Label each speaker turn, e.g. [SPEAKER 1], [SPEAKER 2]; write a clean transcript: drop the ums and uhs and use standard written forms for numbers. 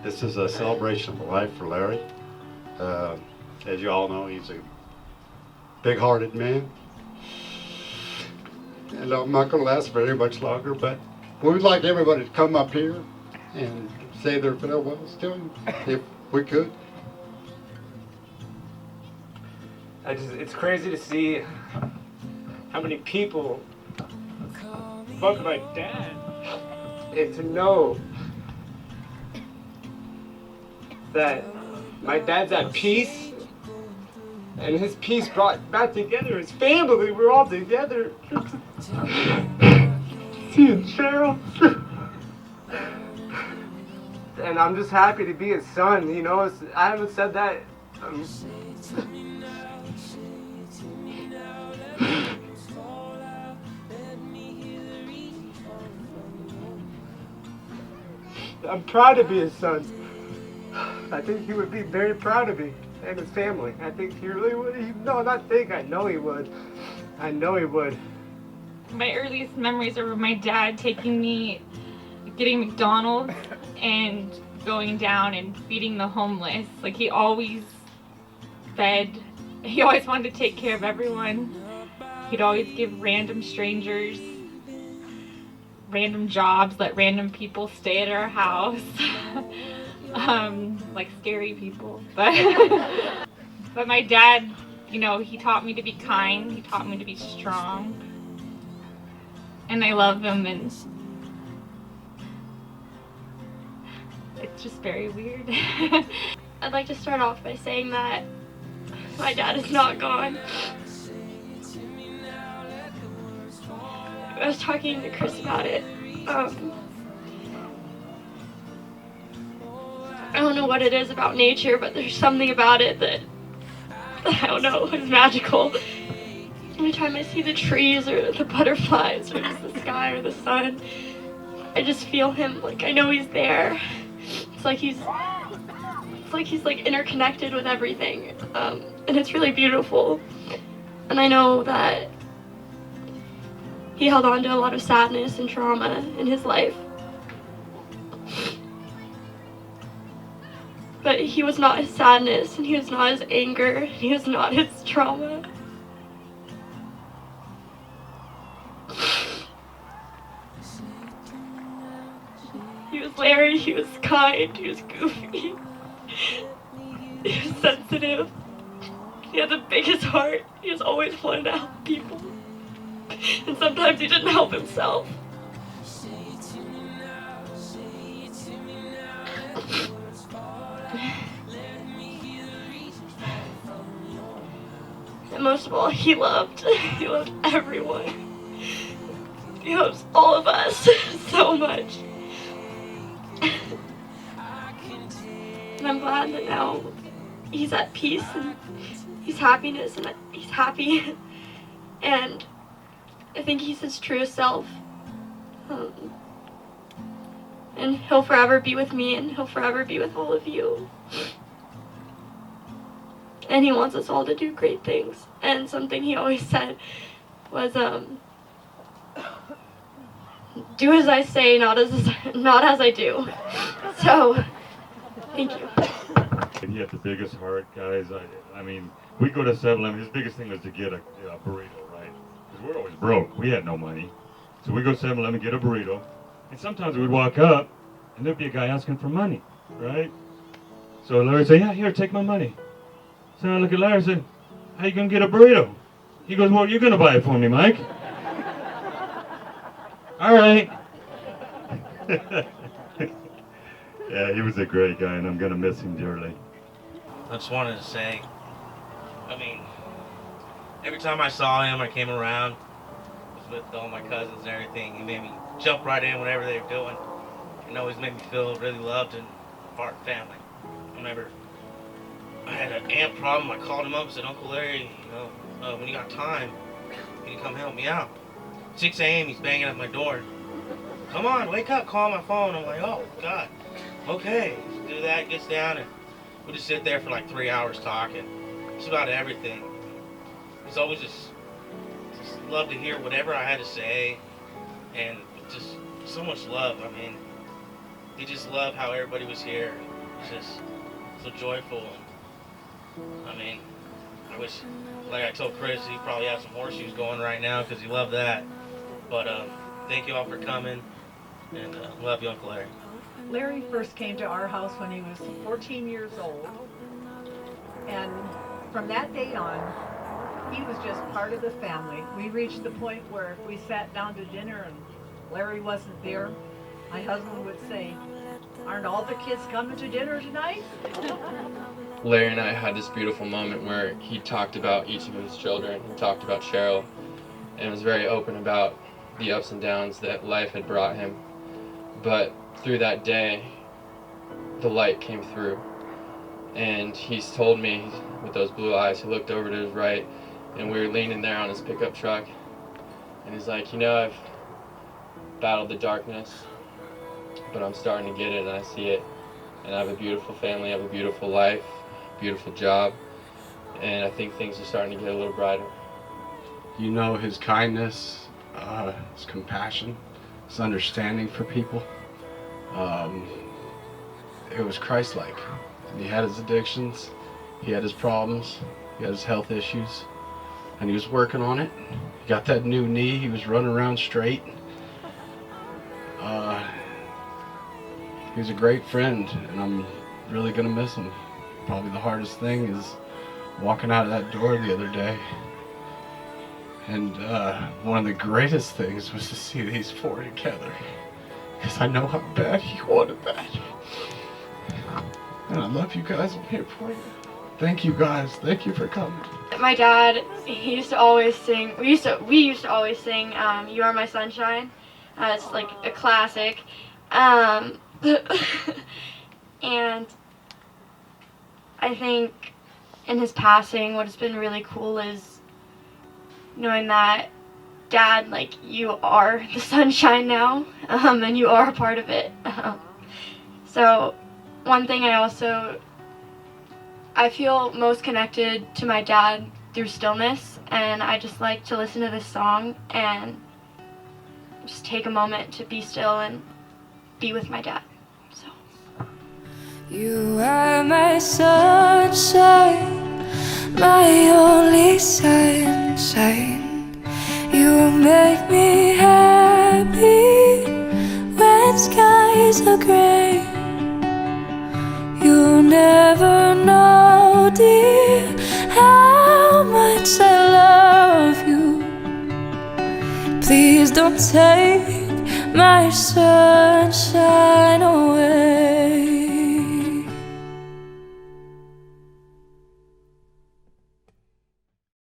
[SPEAKER 1] This is a celebration of life for Larry. As you all know, he's a big-hearted man. And I'm not going to last very much longer, but we would like everybody to come up here and say their farewells to him, if we could.
[SPEAKER 2] It's crazy to see how many people fuck my dad, and to know that my dad's at peace, and his peace brought back together his family. We're all together. Seeing Cherrial. And I'm just happy to be his son, you know. I haven't said that. I'm proud to be his son. I think he would be very proud of me and his family. I think he really would. No, not think. I know he would. I know he would.
[SPEAKER 3] My earliest memories are of my dad taking me, getting McDonald's and going down and feeding the homeless. Like, he always fed. He always wanted to take care of everyone. He'd always give random strangers random jobs, let random people stay at our house. Like scary people. But my dad, you know, he taught me to be kind, he taught me to be strong. And I love him, and it's just very weird.
[SPEAKER 4] I'd like to start off by saying that my dad is not gone. I was talking to Chris about it. I don't know what it is about nature, but there's something about it that, I don't know, is magical. Every time I see the trees or the butterflies or just the sky or the sun, I just feel him. Like, I know he's there. It's like he's like interconnected with everything, and it's really beautiful. And I know that he held on to a lot of sadness and trauma in his life. But he was not his sadness, and he was not his anger, and he was not his trauma. He was Larry, he was kind, he was goofy, he was sensitive, he had the biggest heart, he was always wanted to help people. And sometimes he didn't help himself. And most of all, he loved everyone. He loves all of us so much. And I'm glad that now he's at peace and he's happiness and he's happy. And I think he's his truest self. And he'll forever be with me, and he'll forever be with all of you. And he wants us all to do great things. And something he always said was, do as I say, not as I do. So, thank you.
[SPEAKER 5] He had the biggest heart, guys. I mean, we go to 7-Eleven. His biggest thing was to get a burrito, right? Because we're always broke. We had no money. So we go to 7-Eleven, get a burrito. And sometimes we'd walk up, and there'd be a guy asking for money, right? So Larry would say, yeah, here, take my money. So I look at Larry and say, how you going to get a burrito? He goes, well, you're going to buy it for me, Mike. All right. Yeah, he was a great guy, and I'm going to miss him dearly.
[SPEAKER 6] I just wanted to say, I mean, every time I saw him, I came around, was with all my cousins and everything. He made me jump right in whatever they were doing, and always made me feel really loved and part of family. Whenever I had an ant problem, I called him up and said, Uncle Larry, you know, when you got time, can you come help me out? 6 a.m. he's banging at my door. Come on, wake up, call my phone. I'm like, oh, God. Okay, do that, gets down, and we just sit there for like 3 hours talking. Just about everything. He's always just loved to hear whatever I had to say, and just so much love. I mean, he just loved how everybody was here. It's just so joyful. And, I mean, I wish, like I told Chris, he probably has some horseshoes going right now because he loved that. But thank you all for coming, and love you, Uncle Larry.
[SPEAKER 7] Larry first came to our house when he was 14 years old, and from that day on, he was just part of the family. We reached the point where if we sat down to dinner and Larry wasn't there, my husband would say, "Aren't all the kids coming to dinner tonight?"
[SPEAKER 8] Larry and I had this beautiful moment where he talked about each of his children. He talked about Cherrial, and was very open about the ups and downs that life had brought him. But through that day, the light came through, and he's told me with those blue eyes, he looked over to his right, and we were leaning there on his pickup truck, and he's like, I've battled the darkness, but I'm starting to get it, and I see it, and I have a beautiful family, I have a beautiful life, beautiful job, and I think things are starting to get a little brighter.
[SPEAKER 9] His kindness, his compassion, his understanding for people. It was Christ-like. He had his addictions, he had his problems, he had his health issues, and he was working on it. He got that new knee, he was running around straight. He was a great friend, and I'm really gonna miss him. Probably the hardest thing is walking out of that door the other day. And one of the greatest things was to see these four together, because I know how bad he wanted that. And I love you guys, I'm here for you. Thank you guys, thank you for coming.
[SPEAKER 4] My dad, he used to always sing, we used to always sing You Are My Sunshine. It's like a classic. And I think in his passing, what has been really cool is knowing that, Dad, like, you are the sunshine now, and you are a part of it. So one thing I feel most connected to my dad through stillness, and I just like to listen to this song and just take a moment to be still and be with my dad. So.
[SPEAKER 10] You are my sunshine, my only sunshine. You make me happy when skies are gray. You'll never know, dear, how much I love you. Please don't take my sunshine away.